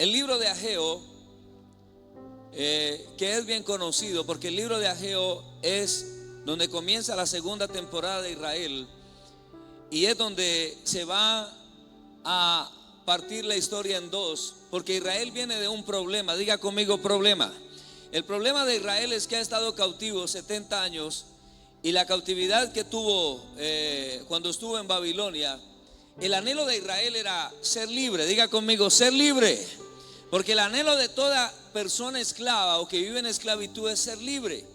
El libro de Ageo, que es bien conocido, porque el libro de Ageo es donde comienza la segunda temporada de Israel y es donde se va a partir la historia en dos, porque Israel viene de un problema. Diga conmigo: problema. El problema de Israel es que ha estado cautivo 70 años y la cautividad que tuvo cuando estuvo en Babilonia, el anhelo de Israel era ser libre. Diga conmigo: ser libre. Porque el anhelo de toda persona esclava o que vive en esclavitud es ser libre.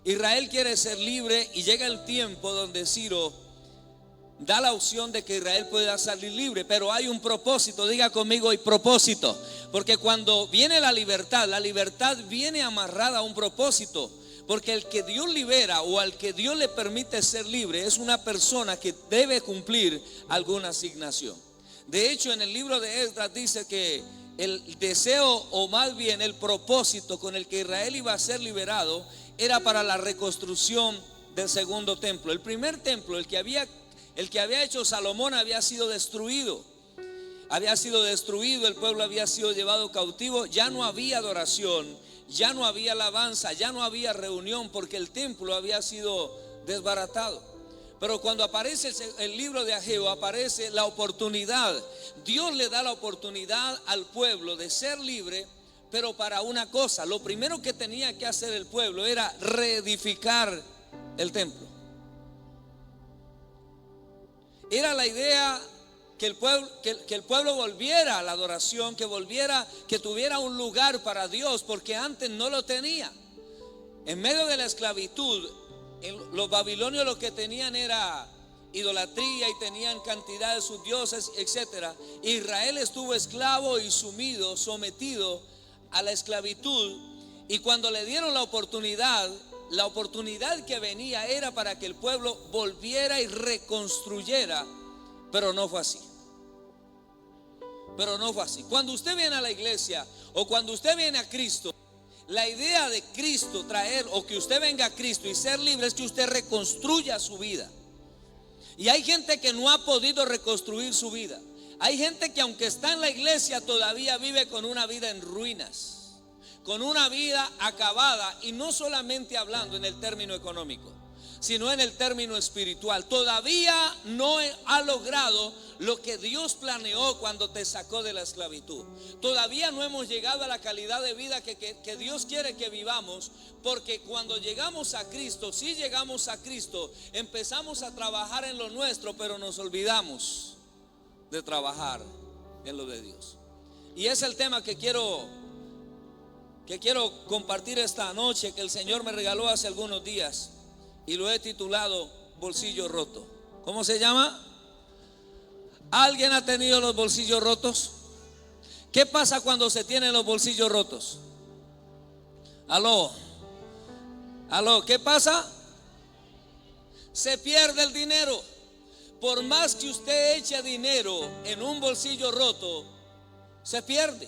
Israel quiere ser libre y llega el tiempo donde Ciro da la opción de que Israel pueda salir libre, pero hay un propósito. Diga conmigo: hay propósito. Porque cuando viene la libertad viene amarrada a un propósito. Porque el que Dios libera o al que Dios le permite ser libre es una persona que debe cumplir alguna asignación. De hecho, en el libro de Esdras dice que el deseo, o más bien el propósito con el que Israel iba a ser liberado, era para la reconstrucción del segundo templo. El primer templo, el que había hecho Salomón, había sido destruido. El pueblo había sido llevado cautivo. Ya no había adoración, ya no había alabanza, ya no había reunión, porque el templo había sido desbaratado. Pero cuando aparece el libro de Ageo, aparece la oportunidad. Dios le da la oportunidad al pueblo de ser libre, pero para una cosa. Lo primero que tenía que hacer el pueblo era reedificar el templo. Era la idea que el pueblo volviera a la adoración, que tuviera un lugar para Dios, porque antes no lo tenía. En medio de la esclavitud, los babilonios lo que tenían era idolatría y tenían cantidad de sus dioses, etc. Israel estuvo esclavo y sometido a la esclavitud, y cuando le dieron la oportunidad que venía era para que el pueblo volviera y reconstruyera, pero no fue así. Cuando usted viene a la iglesia o cuando usted viene a Cristo, la idea de Cristo traer, o que usted venga a Cristo y ser libre, es que usted reconstruya su vida. Y hay gente que no ha podido reconstruir su vida. Hay gente que aunque está en la iglesia todavía vive con una vida en ruinas, con una vida acabada, y no solamente hablando en el término económico, sino en el término espiritual. Todavía no ha logrado lo que Dios planeó cuando te sacó de la esclavitud. Todavía no hemos llegado a la calidad de vida que Dios quiere que vivamos, porque cuando llegamos a Cristo, si llegamos a Cristo, empezamos a trabajar en lo nuestro, pero nos olvidamos de trabajar en lo de Dios. Y es el tema que quiero compartir esta noche, que el Señor me regaló hace algunos días, y lo he titulado Bolsillo Roto. ¿Cómo se llama? ¿Alguien ha tenido los bolsillos rotos? ¿Qué pasa cuando se tienen los bolsillos rotos? Aló, ¿qué pasa? Se pierde el dinero. Por más que usted eche dinero en un bolsillo roto, se pierde,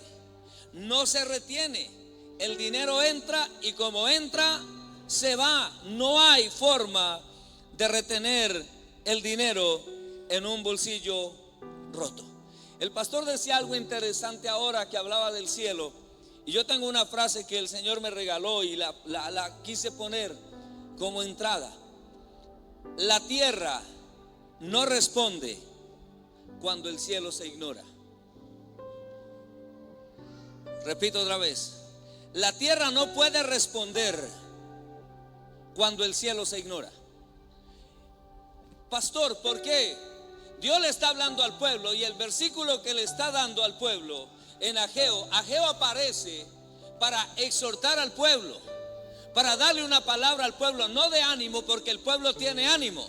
no se retiene. El dinero entra y como entra, se va. No hay forma de retener el dinero en un bolsillo roto. El pastor decía algo interesante ahora que hablaba del cielo, y yo tengo una frase que el Señor me regaló y la quise poner como entrada. La tierra no responde cuando el cielo se ignora. Repito otra vez: la tierra no puede responder cuando el cielo se ignora. Pastor, ¿por qué? Dios le está hablando al pueblo, y el versículo que le está dando al pueblo en Ageo aparece para exhortar al pueblo, para darle una palabra al pueblo, no de ánimo porque el pueblo tiene ánimo,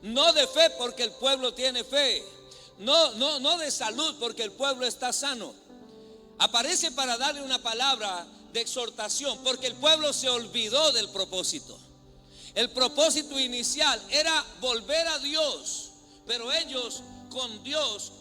no de fe porque el pueblo tiene fe, no de salud porque el pueblo está sano. Aparece para darle una palabra de exhortación, porque el pueblo se olvidó del propósito. El propósito inicial era volver a Dios, pero ellos con Dios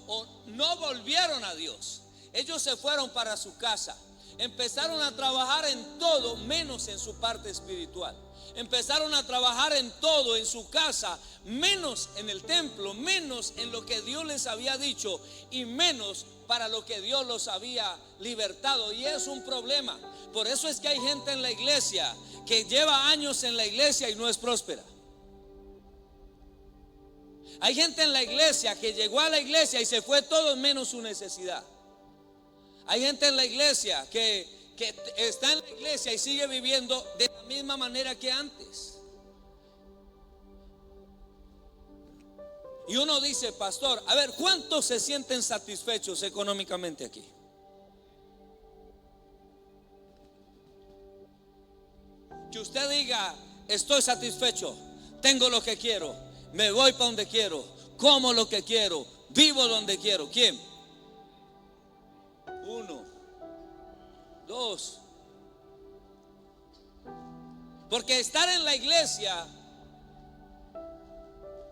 no volvieron a Dios. Ellos se fueron para su casa, empezaron a trabajar en todo menos en su parte espiritual. Empezaron a trabajar en todo, en su casa, menos en el templo, menos en lo que Dios les había dicho y menos para lo que Dios los había libertado. Y es un problema. Por eso es que hay gente en la iglesia que lleva años en la iglesia y no es próspera. Hay gente en la iglesia que llegó a la iglesia y se fue todo menos su necesidad. Hay gente en la iglesia que está en la iglesia y sigue viviendo de la misma manera que antes. Y uno dice, pastor, a ver, ¿cuántos se sienten satisfechos económicamente aquí? Que usted diga, estoy satisfecho, tengo lo que quiero, me voy para donde quiero, como lo que quiero, vivo donde quiero. ¿Quién? 1, 2. Porque estar en la iglesia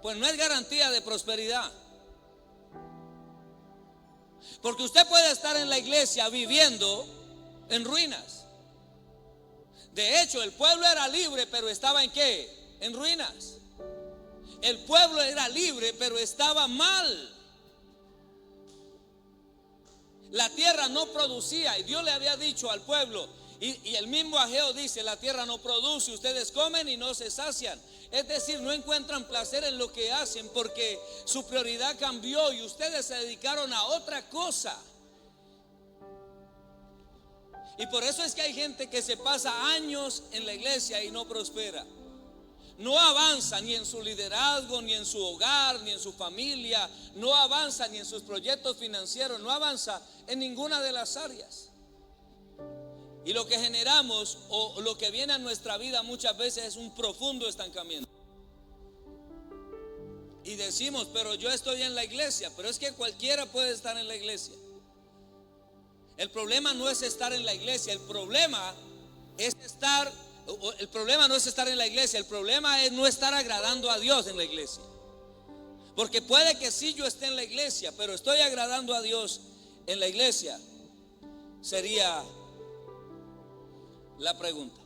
pues no es garantía de prosperidad. Porque usted puede estar en la iglesia viviendo en ruinas. De hecho, el pueblo era libre, pero estaba ¿en qué? En ruinas. El pueblo era libre, pero estaba mal. La tierra no producía y Dios le había dicho al pueblo, y el mismo Ageo dice, la tierra no produce, ustedes comen y no se sacian. Es decir, no encuentran placer en lo que hacen porque su prioridad cambió y ustedes se dedicaron a otra cosa. Y por eso es que hay gente que se pasa años en la iglesia y no prospera. No avanza ni en su liderazgo, ni en su hogar, ni en su familia. No avanza ni en sus proyectos financieros. No avanza en ninguna de las áreas. Y lo que generamos o lo que viene a nuestra vida muchas veces es un profundo estancamiento. Y decimos, pero yo estoy en la iglesia. Pero es que cualquiera puede estar en la iglesia. El problema no es estar en la iglesia. El problema no es estar en la iglesia. El problema es no estar agradando a Dios en la iglesia. Porque puede que sí yo esté en la iglesia, pero estoy agradando a Dios en la iglesia. Sería la pregunta.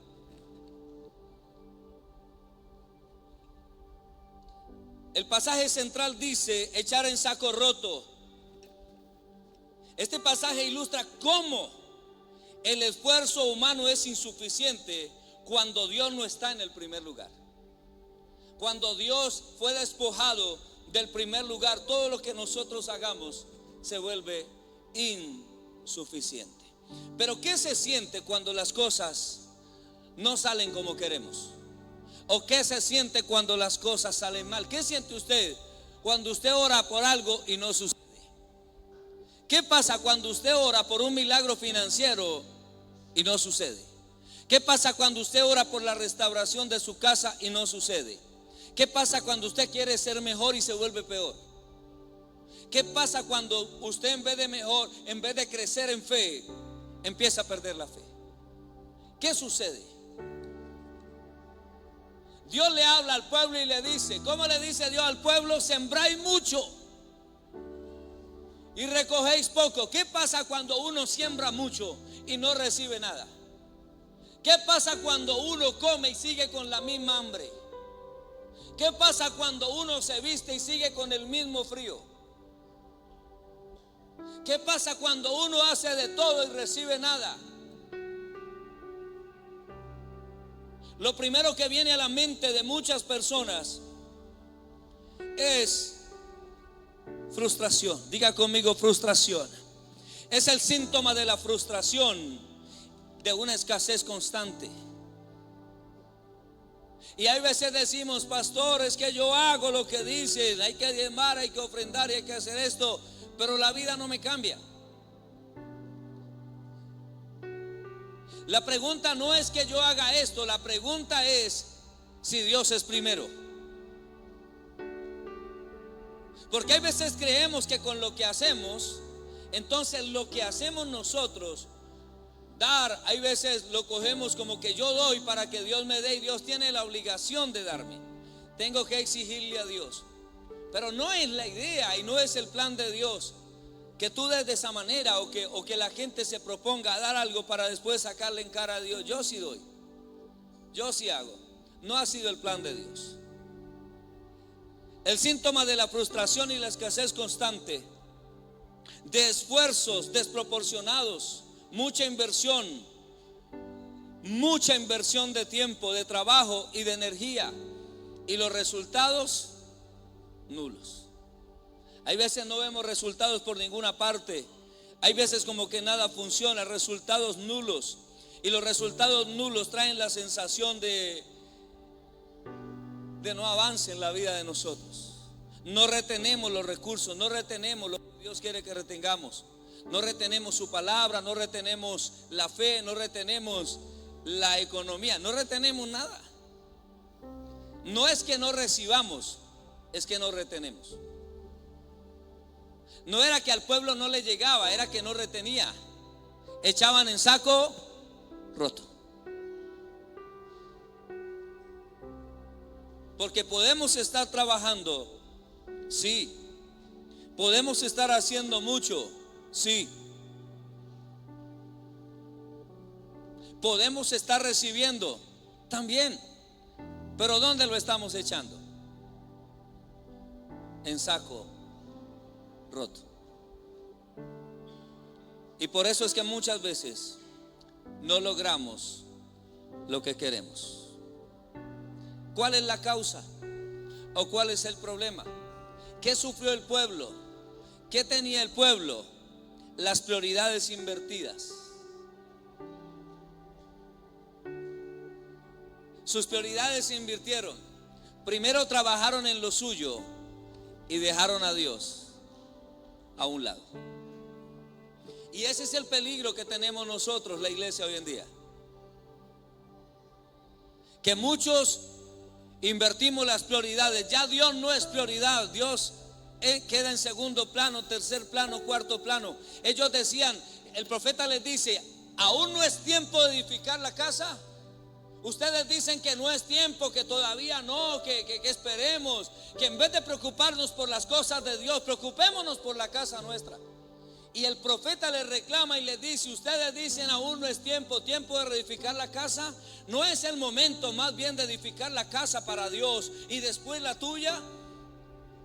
El pasaje central dice echar en saco roto. Este pasaje ilustra cómo el esfuerzo humano es insuficiente cuando Dios no está en el primer lugar. Cuando Dios fue despojado del primer lugar, todo lo que nosotros hagamos se vuelve insuficiente. Pero ¿qué se siente cuando las cosas no salen como queremos? ¿O qué se siente cuando las cosas salen mal? ¿Qué siente usted cuando usted ora por algo y no sucede? ¿Qué pasa cuando usted ora por un milagro financiero y no sucede? ¿Qué pasa cuando usted ora por la restauración de su casa y no sucede? ¿Qué pasa cuando usted quiere ser mejor y se vuelve peor? ¿Qué pasa cuando usted en vez de crecer en fe, empieza a perder la fe? ¿Qué sucede? Dios le habla al pueblo y le dice, ¿cómo le dice Dios al pueblo? Sembráis mucho y recogéis poco. ¿Qué pasa cuando uno siembra mucho y no recibe nada? ¿Qué pasa cuando uno come y sigue con la misma hambre? ¿Qué pasa cuando uno se viste y sigue con el mismo frío? ¿Qué pasa cuando uno hace de todo y recibe nada? Lo primero que viene a la mente de muchas personas es frustración. Diga conmigo, frustración. Es el síntoma de la frustración, de una escasez constante. Y hay veces decimos, pastor, es que yo hago lo que dicen, hay que diezmar, hay que ofrendar y hay que hacer esto, pero la vida no me cambia. La pregunta no es que yo haga esto, la pregunta es si Dios es primero. Porque hay veces creemos que con lo que hacemos, entonces lo que hacemos nosotros, dar, hay veces lo cogemos como que yo doy para que Dios me dé y Dios tiene la obligación de darme. Tengo que exigirle a Dios. Pero no es la idea y no es el plan de Dios que tú des de esa manera o que la gente se proponga a dar algo para después sacarle en cara a Dios. Yo sí doy, yo sí hago. no ha sido el plan de Dios. El síntoma de la frustración y la escasez constante, de esfuerzos desproporcionados, mucha inversión de tiempo, de trabajo y de energía, y los resultados nulos. Hay veces no vemos resultados por ninguna parte. Hay veces como que nada funciona, resultados nulos. Y los resultados nulos traen la sensación de no avance en la vida de nosotros. No retenemos los recursos, no retenemos lo que Dios quiere que retengamos. No retenemos su palabra, no retenemos la fe, no retenemos la economía, no retenemos nada. No es que no recibamos, es que no retenemos. No era que al pueblo no le llegaba, era que no retenía. Echaban en saco roto. Porque podemos estar trabajando, sí. Podemos estar haciendo mucho, sí. Podemos estar recibiendo también. Pero ¿dónde lo estamos echando? En saco roto. Y por eso es que muchas veces no logramos lo que queremos. ¿Cuál es la causa? ¿O cuál es el problema? ¿Qué sufrió el pueblo? ¿Qué tenía el pueblo? Las prioridades invertidas. Sus prioridades se invirtieron. Primero trabajaron en lo suyo y dejaron a Dios a un lado. Y ese es el peligro que tenemos nosotros, la iglesia, hoy en día. Que muchos invertimos las prioridades. Ya Dios no es prioridad. Dios queda en segundo plano, tercer plano, cuarto plano. Ellos decían, el profeta les dice, ¿aún no es tiempo de edificar la casa? Ustedes dicen que no es tiempo, que todavía no, que esperemos, que en vez de preocuparnos por las cosas de Dios, preocupémonos por la casa nuestra. Y el profeta les reclama y les dice, ustedes dicen aún no es tiempo de reedificar la casa. ¿No es el momento más bien de edificar la casa para Dios y después la tuya?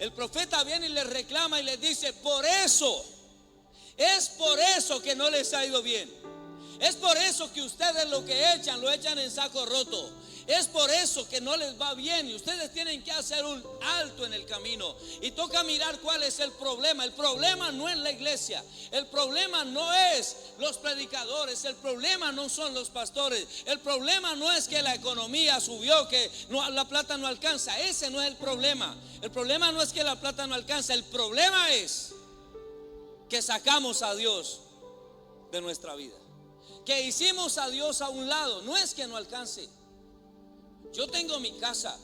El profeta viene y les reclama y les dice, es por eso que no les ha ido bien. Es por eso que ustedes lo que echan, lo echan en saco roto. Es por eso que no les va bien y ustedes tienen que hacer un alto en el camino. Y toca mirar cuál es el problema. El problema no es la iglesia. El problema no es los predicadores. El problema no son los pastores. El problema no es que la economía subió, que la plata no alcanza. Ese no es el problema. El problema no es que la plata no alcanza. El problema es que sacamos a Dios de nuestra vida. Que hicimos a Dios a un lado. No es que no alcance. Yo tengo mi casa.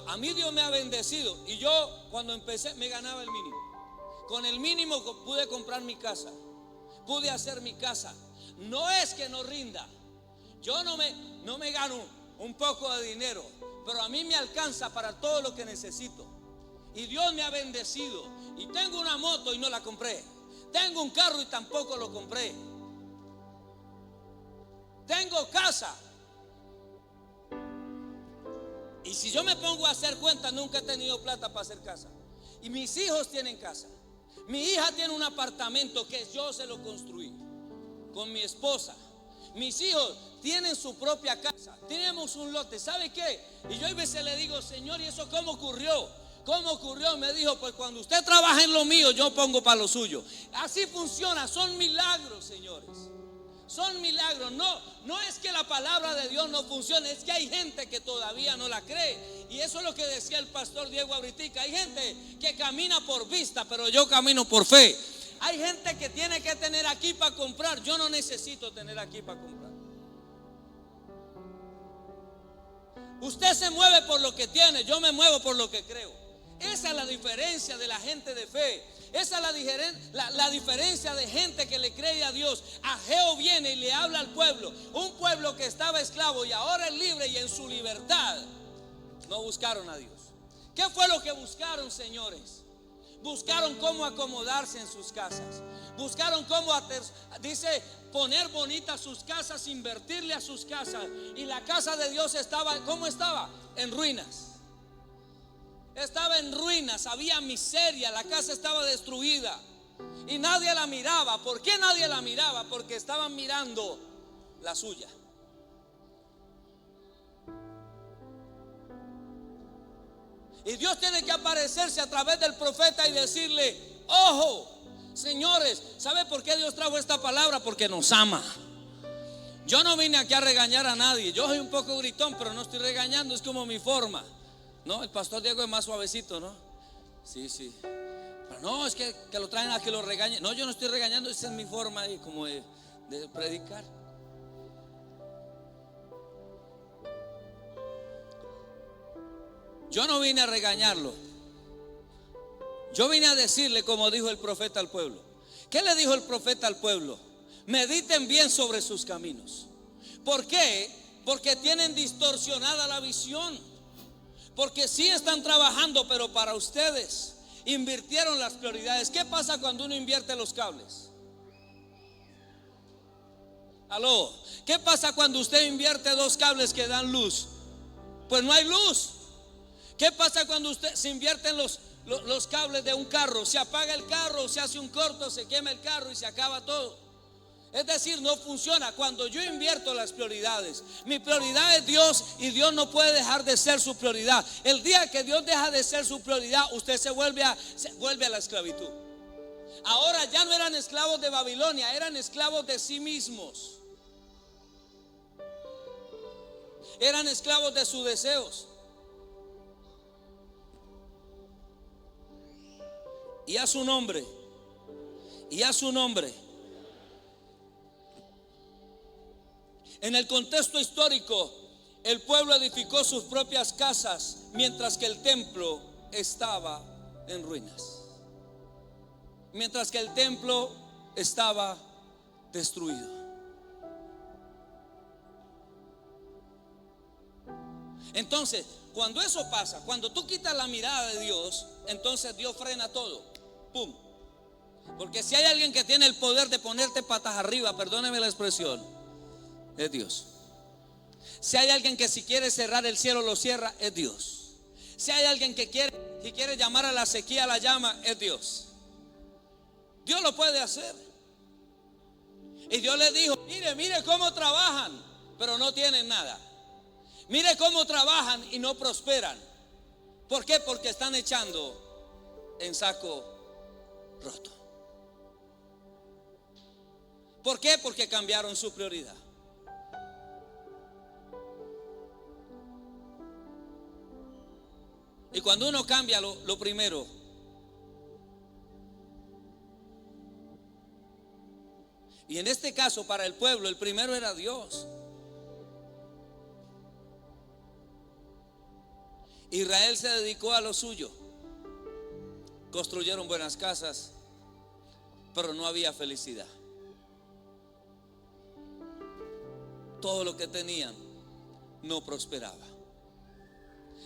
A mí Dios me ha bendecido. Y yo cuando empecé me ganaba el mínimo. Con el mínimo pude comprar mi casa. Pude hacer mi casa. No es que no rinda. Yo no me gano un poco de dinero, pero a mí me alcanza para todo lo que necesito. Y Dios me ha bendecido. Y tengo una moto y no la compré. Tengo un carro y tampoco lo compré. Tengo casa. Y si yo me pongo a hacer cuentas, nunca he tenido plata para hacer casa. Y mis hijos tienen casa. Mi hija tiene un apartamento que yo se lo construí con mi esposa. Mis hijos tienen su propia casa. Tenemos un lote. ¿Sabe qué? Y yo a veces le digo, Señor, ¿y eso cómo ocurrió? ¿Cómo ocurrió? Me dijo, pues cuando usted trabaja en lo mío, yo pongo para lo suyo. Así funciona. Son milagros, señores. Son milagros. No es que la palabra de Dios no funcione, es que hay gente que todavía no la cree. Y eso es lo que decía el pastor Diego ahorita. Hay gente que camina por vista, pero yo camino por fe. Hay gente que tiene que tener aquí para comprar. Yo no necesito tener aquí para comprar. Usted se mueve por lo que tiene, yo me muevo por lo que creo. Esa es la diferencia de la gente de fe. Esa es la diferencia de gente que le cree a Dios. Ageo viene y le habla al pueblo. Un pueblo que estaba esclavo y ahora es libre, y en su libertad no buscaron a Dios. ¿Qué fue lo que buscaron, señores? Buscaron cómo acomodarse en sus casas. Buscaron cómo, dice, poner bonitas sus casas, invertirle a sus casas. Y la casa de Dios estaba, ¿cómo estaba? En ruinas. Estaba en ruinas, había miseria, la casa estaba destruida. Y nadie la miraba. ¿Por qué nadie la miraba? Porque estaban mirando la suya. Y Dios tiene que aparecerse a través del profeta y decirle: ojo, señores, ¿sabe por qué Dios trajo esta palabra? Porque nos ama. Yo no vine aquí a regañar a nadie. Yo soy un poco gritón, pero no estoy regañando, es como mi forma. No, el pastor Diego es más suavecito, ¿no? Sí. Pero no, es que lo traen a que lo regañen. No, yo no estoy regañando, esa es mi forma como de predicar. Yo no vine a regañarlo. Yo vine a decirle, como dijo el profeta al pueblo. ¿Qué le dijo el profeta al pueblo? Mediten bien sobre sus caminos. ¿Por qué? Porque tienen distorsionada la visión. Porque sí están trabajando, pero para ustedes invirtieron las prioridades. ¿Qué pasa cuando uno invierte los cables? Aló, ¿qué pasa cuando usted invierte 2 cables que dan luz? Pues no hay luz. ¿Qué pasa cuando usted se invierten los cables de un carro? Se apaga el carro, se hace un corto, se quema el carro y se acaba todo. Es decir, no funciona. Cuando yo invierto las prioridades, mi prioridad es Dios, y Dios no puede dejar de ser su prioridad. El día que Dios deja de ser su prioridad, usted se vuelve a la esclavitud. Ahora ya no eran esclavos de Babilonia, eran esclavos de sí mismos. Eran esclavos de sus deseos. Y a su nombre. En el contexto histórico, el pueblo edificó sus propias casas, mientras que el templo estaba en ruinas. Mientras que el templo estaba destruido. Entonces, cuando eso pasa, cuando tú quitas la mirada de Dios, entonces Dios frena todo. ¡Pum! Porque si hay alguien que tiene el poder de ponerte patas arriba, perdóneme la expresión, es Dios. Si hay alguien que si quiere cerrar el cielo lo cierra, es Dios. Si hay alguien que quiere llamar a la sequía a la llama, es Dios. Dios lo puede hacer. Y Dios le dijo: mire cómo trabajan, pero no tienen nada. Mire cómo trabajan y no prosperan. ¿Por qué? Porque están echando en saco roto. ¿Por qué? Porque cambiaron su prioridad. Y cuando uno cambia lo primero, y en este caso para el pueblo, el primero era Dios. Israel se dedicó a lo suyo. Construyeron buenas casas, pero no había felicidad. Todo lo que tenían no prosperaba.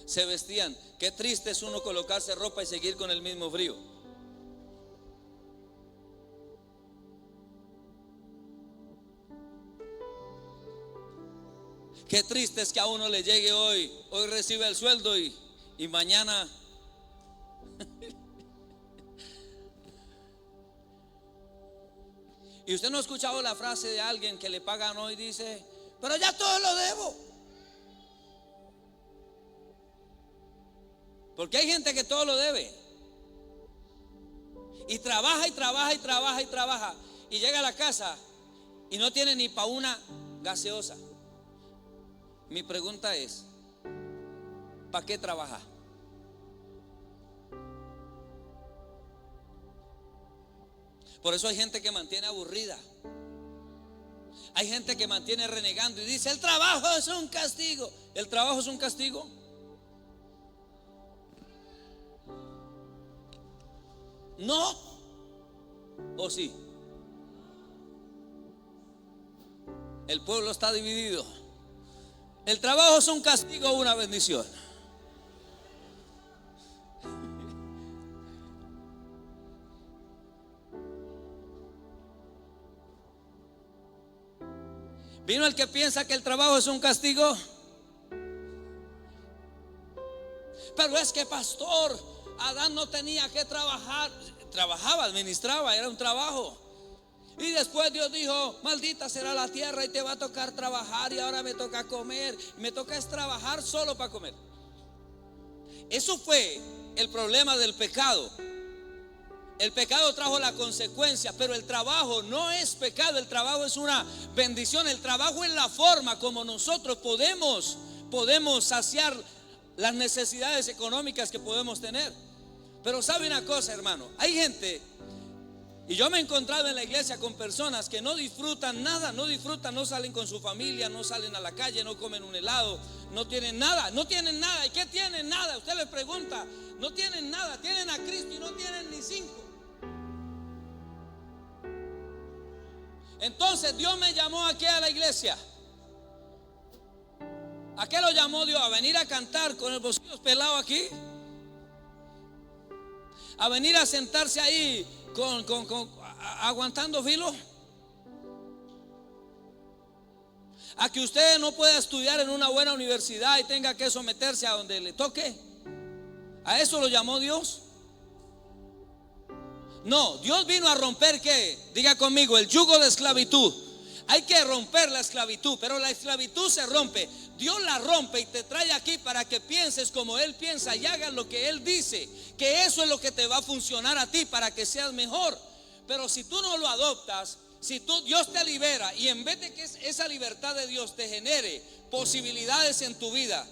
Se vestían. Qué triste es uno colocarse ropa y seguir con el mismo frío. Qué triste es que a uno le llegue hoy recibe el sueldo y mañana y usted no ha escuchado la frase de alguien que le pagan hoy y dice: pero ya todo lo debo. Porque hay gente que todo lo debe. Y trabaja y trabaja y trabaja y trabaja. Y llega a la casa y no tiene ni para una gaseosa. Mi pregunta es: ¿para qué trabaja? Por eso hay gente que mantiene aburrida. Hay gente que mantiene renegando y dice: el trabajo es un castigo. ¿El trabajo es un castigo? No. ¿O sí? El pueblo está dividido. ¿El trabajo es un castigo o una bendición? Vino el que piensa que el trabajo es un castigo. Pero es que, pastor, Adán no tenía que trabajar. Trabajaba, administraba, era un trabajo. Y después Dios dijo: maldita será la tierra y te va a tocar trabajar. Y ahora me toca comer. Me toca es trabajar solo para comer. Eso fue el problema del pecado. El pecado trajo la consecuencia, pero el trabajo no es pecado. El trabajo es una bendición. El trabajo es la forma como nosotros podemos saciar las necesidades económicas que podemos tener. Pero sabe una cosa, hermano, hay gente, y yo me he encontrado en la iglesia con personas que no disfrutan nada, no salen con su familia, no salen a la calle, no comen un helado, no tienen nada. ¿Y qué tienen? Nada. Usted le pregunta, no tienen nada, tienen a Cristo y no tienen ni 5. Entonces Dios me llamó aquí a la iglesia. ¿A qué lo llamó Dios? ¿A venir a cantar con el bolsillo pelado aquí? ¿A venir a sentarse ahí aguantando filo? ¿A que usted no pueda estudiar en una buena universidad y tenga que someterse a donde le toque? ¿A eso lo llamó Dios? No, Dios vino a romper, ¿qué? Diga conmigo, el yugo de esclavitud. Hay que romper la esclavitud, pero la esclavitud se rompe. Dios la rompe y te trae aquí para que pienses como Él piensa y hagas lo que Él dice, que eso es lo que te va a funcionar a ti para que seas mejor. Pero si tú no lo adoptas, si Dios te libera y en vez de que esa libertad de Dios te genere posibilidades en tu vida,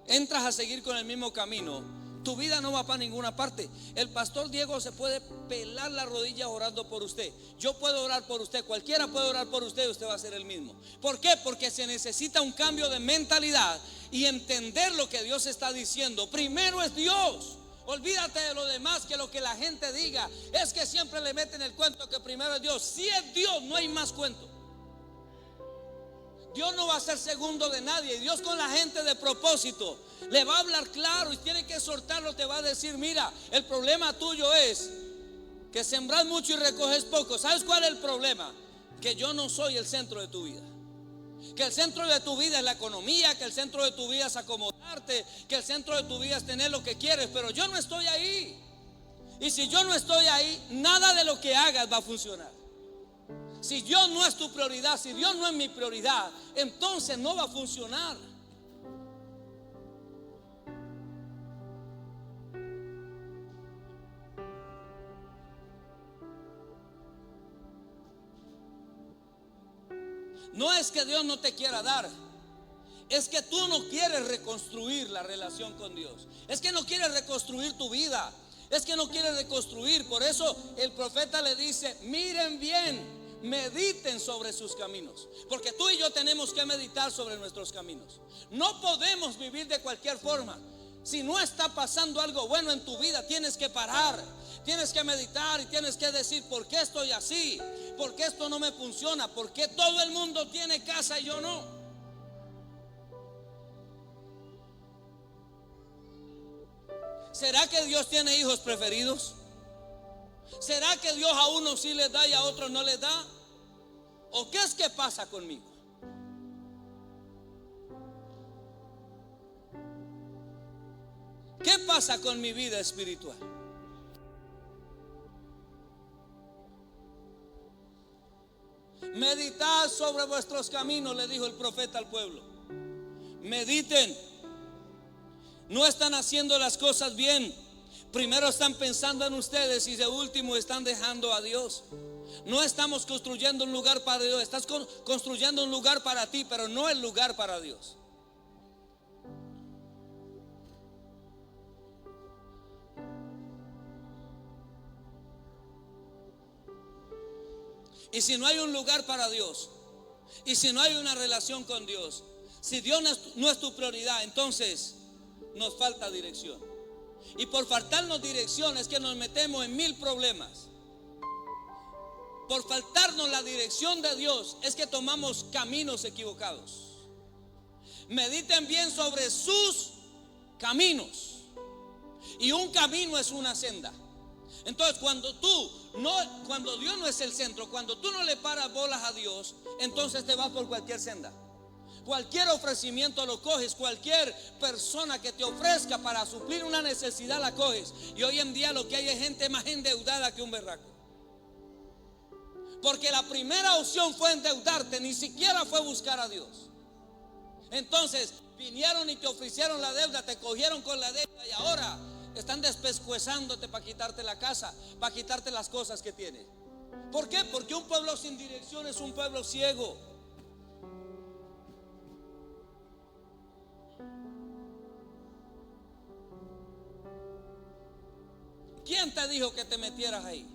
entras a seguir con el mismo camino, tu vida no va para ninguna parte. El pastor Diego se puede pelar la rodilla orando por usted. Yo puedo orar por usted, cualquiera puede orar por usted y usted va a ser el mismo. ¿Por qué? Porque se necesita un cambio de mentalidad y entender lo que Dios está diciendo. Primero es Dios. Olvídate de lo demás, que lo que la gente diga. Es que siempre le meten el cuento que primero es Dios. Si es Dios, no hay más cuento. Dios no va a ser segundo de nadie. Y Dios con la gente de propósito le va a hablar claro y tiene que exhortarlo. Te va a decir: mira, el problema tuyo es que sembras mucho y recoges poco. ¿Sabes cuál es el problema? Que yo no soy el centro de tu vida. Que el centro de tu vida es la economía, que el centro de tu vida es acomodarte, que el centro de tu vida es tener lo que quieres, pero yo no estoy ahí. Y si yo no estoy ahí, nada de lo que hagas va a funcionar. Si Dios no es tu prioridad, si Dios no es mi prioridad, entonces no va a funcionar. No es que Dios no te quiera dar, es que tú no quieres reconstruir la relación con Dios. Es que no quieres reconstruir tu vida. Es que no quieres reconstruir. Por eso el profeta le dice: miren bien, mediten sobre sus caminos. Porque tú y yo tenemos que meditar sobre nuestros caminos. No podemos vivir de cualquier forma. Si no está pasando algo bueno en tu vida, tienes que parar, tienes que meditar y tienes que decir: ¿por qué estoy así? ¿Por qué esto no me funciona? ¿Por qué todo el mundo tiene casa y yo no? ¿Será que Dios tiene hijos preferidos? ¿Será que Dios a unos sí les da y a otros no les da? ¿O qué es que pasa conmigo? ¿Qué pasa con mi vida espiritual? Meditad sobre vuestros caminos, le dijo el profeta al pueblo. Mediten. No están haciendo las cosas bien. Primero están pensando en ustedes y de último están dejando a Dios. No estamos construyendo un lugar para Dios. Estás construyendo un lugar para ti, pero no el lugar para Dios. Y si no hay un lugar para Dios, y si no hay una relación con Dios, si Dios no es tu prioridad, entonces nos falta dirección. Y por faltarnos dirección es que nos metemos en 1000 problemas. Por faltarnos la dirección de Dios es que tomamos caminos equivocados. Mediten bien sobre sus caminos. Y un camino es una senda. Entonces cuando cuando Dios no es el centro, cuando tú no le paras bolas a Dios, entonces te vas por cualquier senda. Cualquier ofrecimiento lo coges, cualquier persona que te ofrezca para suplir una necesidad la coges. Y hoy en día lo que hay es gente más endeudada que un berraco. Porque la primera opción fue endeudarte, ni siquiera fue buscar a Dios. Entonces vinieron y te ofrecieron la deuda, te cogieron con la deuda y ahora están despescuezándote para quitarte la casa, para quitarte las cosas que tienes. ¿Por qué? Porque un pueblo sin dirección es un pueblo ciego. ¿Quién te dijo que te metieras ahí?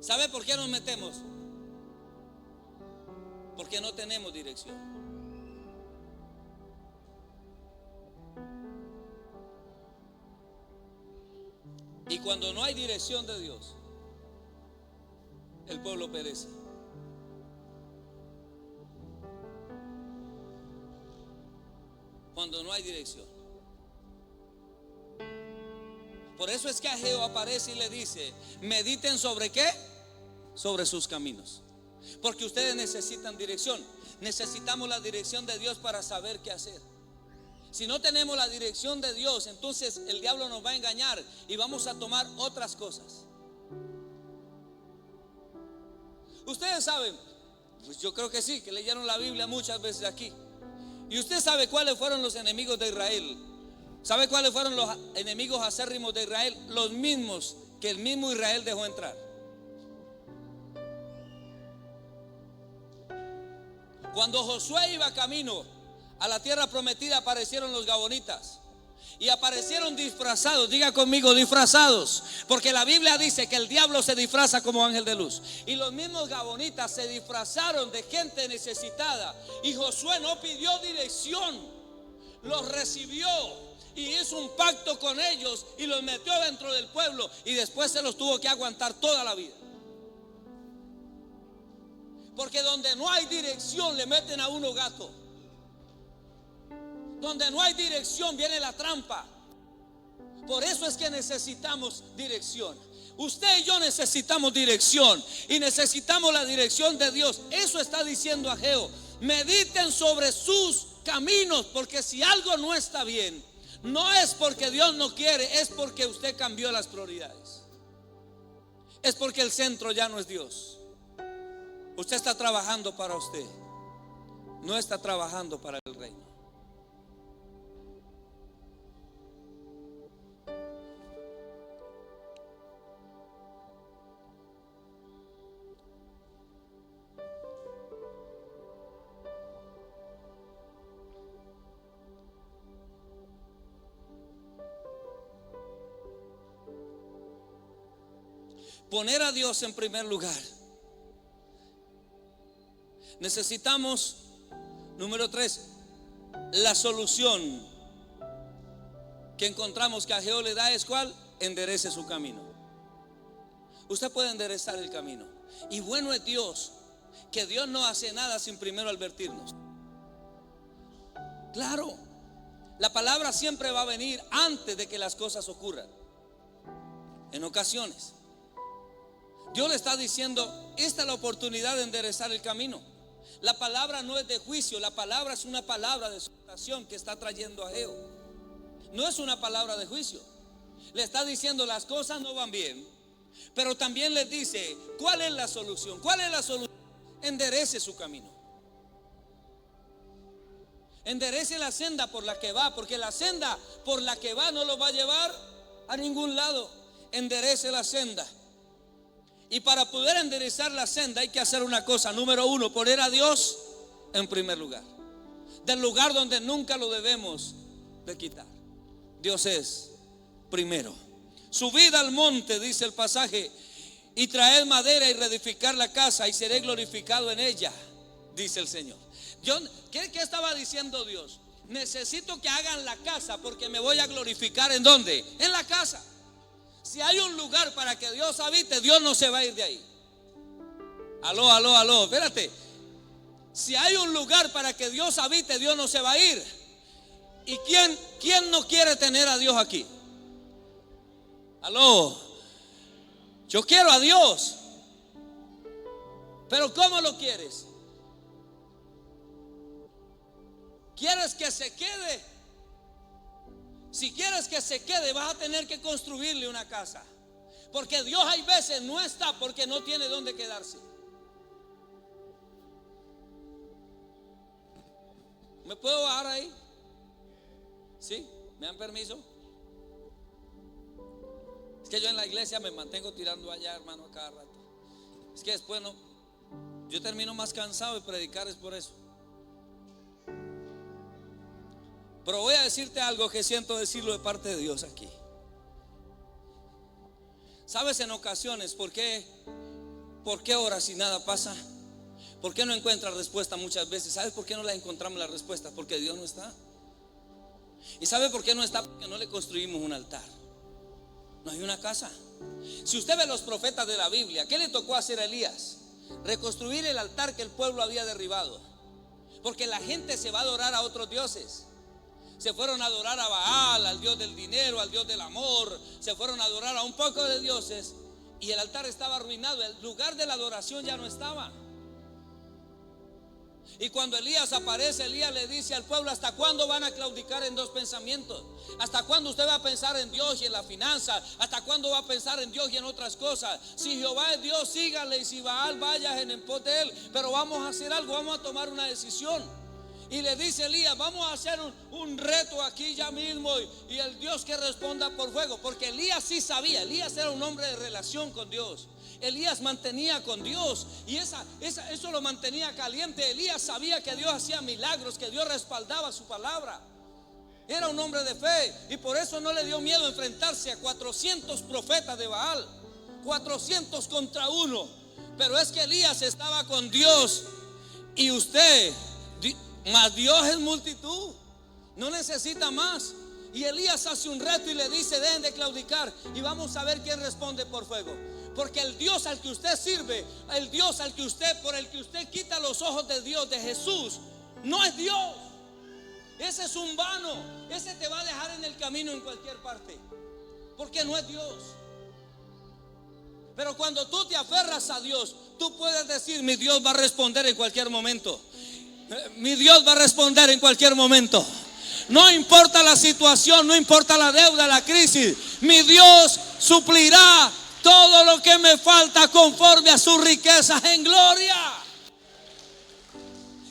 ¿Sabe por qué nos metemos? Porque no tenemos dirección. Y cuando no hay dirección de Dios, el pueblo perece. Cuando no hay dirección. Por eso es que Ageo aparece y le dice: mediten sobre ¿qué? Sobre sus caminos. Porque ustedes necesitan dirección. Necesitamos la dirección de Dios para saber qué hacer. Si no tenemos la dirección de Dios, entonces el diablo nos va a engañar y vamos a tomar otras cosas. Ustedes saben, pues yo creo que sí, que leyeron la Biblia muchas veces aquí. Y usted sabe cuáles fueron los enemigos de Israel. ¿Sabe cuáles fueron los enemigos acérrimos de Israel? Los mismos que el mismo Israel dejó entrar. Cuando Josué iba camino a la tierra prometida, aparecieron los gabonitas. Y aparecieron disfrazados, diga conmigo, disfrazados. Porque la Biblia dice que el diablo se disfraza como ángel de luz. Y los mismos gabonitas se disfrazaron de gente necesitada. Y Josué no pidió dirección, los recibió y hizo un pacto con ellos y los metió dentro del pueblo. Y después se los tuvo que aguantar toda la vida. Porque donde no hay dirección le meten a uno gato. Donde no hay dirección viene la trampa. Por eso es que necesitamos dirección. Usted y yo necesitamos dirección. Y necesitamos la dirección de Dios. Eso está diciendo Ageo. Mediten sobre sus caminos. Porque si algo no está bien, no es porque Dios no quiere, es porque usted cambió las prioridades. Es porque el centro ya no es Dios. Usted está trabajando para usted, no está trabajando para el reino. Poner a Dios en primer lugar. Necesitamos, número 3, la solución que encontramos que Ageo le da es ¿cuál? Enderece su camino. Usted puede enderezar el camino. Y bueno es Dios, que Dios no hace nada sin primero advertirnos. Claro, la palabra siempre va a venir antes de que las cosas ocurran. En ocasiones Dios le está diciendo: esta es la oportunidad de enderezar el camino. La palabra no es de juicio, la palabra es una palabra de exhortación que está trayendo a Ageo. No es una palabra de juicio. Le está diciendo: las cosas no van bien. Pero también les dice: ¿cuál es la solución? ¿Cuál es la solución? Enderece su camino. Enderece la senda por la que va, porque la senda por la que va no lo va a llevar a ningún lado. Enderece la senda. Y para poder enderezar la senda hay que hacer una cosa. Número 1, poner a Dios en primer lugar. Del lugar donde nunca lo debemos de quitar. Dios es primero. Subid al monte, dice el pasaje, y traed madera y reedificar la casa, y seré glorificado en ella, dice el Señor. ¿Qué estaba diciendo Dios? Necesito que hagan la casa porque me voy a glorificar. ¿En dónde? En la casa. Si hay un lugar para que Dios habite, Dios no se va a ir de ahí. Aló, espérate. Si hay un lugar para que Dios habite, Dios no se va a ir. ¿Y quién no quiere tener a Dios aquí? Aló. Yo quiero a Dios. Pero ¿cómo lo quieres? ¿Quieres que se quede? Si quieres que se quede, vas a tener que construirle una casa. Porque Dios hay veces no está porque no tiene dónde quedarse. ¿Me puedo bajar ahí? ¿Sí? ¿Me dan permiso? Es que yo en la iglesia me mantengo tirando allá, hermano, a cada rato. Es que después no, yo termino más cansado de predicar, es por eso. Pero voy a decirte algo que siento decirlo de parte de Dios aquí. ¿Sabes en ocasiones por qué oras y nada pasa? ¿Por qué no encuentras respuesta muchas veces? ¿Sabes por qué no la encontramos la respuesta? Porque Dios no está. ¿Y sabe por qué no está? Porque no le construimos un altar. No hay una casa. Si usted ve los profetas de la Biblia, ¿qué le tocó hacer a Elías? Reconstruir el altar que el pueblo había derribado. Porque la gente se va a adorar a otros dioses. Se fueron a adorar a Baal, al dios del dinero, al dios del amor. Se fueron a adorar a un poco de dioses. Y el altar estaba arruinado. El lugar de la adoración ya no estaba. Y cuando Elías aparece, Elías le dice al pueblo: ¿hasta cuándo van a claudicar en dos pensamientos? ¿Hasta cuándo usted va a pensar en Dios y en la finanza? ¿Hasta cuándo va a pensar en Dios y en otras cosas? Si Jehová es Dios, sígale, y si Baal, vaya en pos de él. Pero vamos a hacer algo, vamos a tomar una decisión. Y le dice Elías: vamos a hacer un reto aquí ya mismo, y el Dios que responda por fuego. Porque Elías sí sabía, Elías era un hombre de relación con Dios. Elías mantenía con Dios, y eso lo mantenía caliente. Elías sabía que Dios hacía milagros, que Dios respaldaba su palabra. Era un hombre de fe, y por eso no le dio miedo enfrentarse a 400 profetas de Baal, 400 contra uno. Pero es que Elías estaba con Dios, y usted, más Dios es multitud, no necesita más. Y Elías hace un reto y le dice: dejen de claudicar, y vamos a ver quién responde por fuego. Porque el Dios al que usted sirve, el Dios por el que usted quita los ojos de Dios, de Jesús, no es Dios. Ese es un vano. Ese te va a dejar en el camino en cualquier parte, porque no es Dios. Pero cuando tú te aferras a Dios, tú puedes decir: mi Dios va a responder en cualquier momento. Mi Dios va a responder en cualquier momento. No importa la situación, no importa la deuda, la crisis, mi Dios suplirá todo lo que me falta conforme a sus riquezas en gloria.